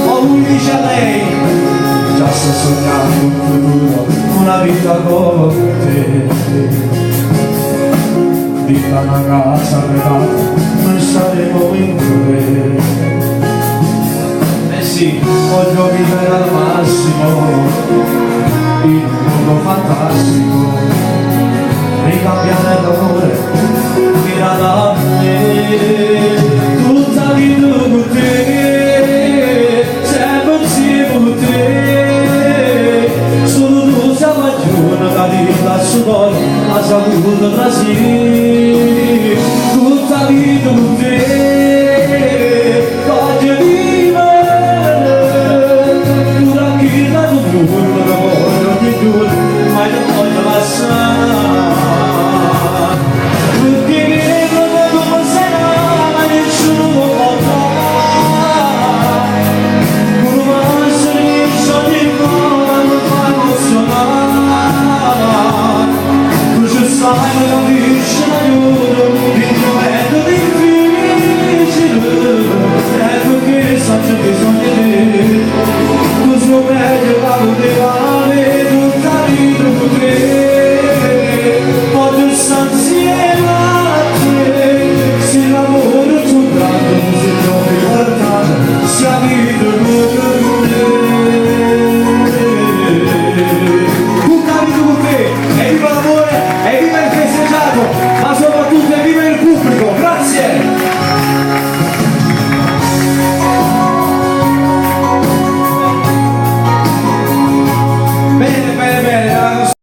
Oh, lui dice a lei, già sto sognando un futuro, una vita con te. Di una casa privata, noi saremo in tre. Eh sì, voglio vivere al massimo, in un mondo fantastico, ricambiare l'amore, mira da me, tutta vita con te, sempre insieme con te, solo tu siamo a giorno, la vita su noi, la salute tra sì, tutta vita con te, voglio vivere, tu tranquilla tu giorno, la voglio ogni giorno, mai non voglio lasciare. Sai, non riesci a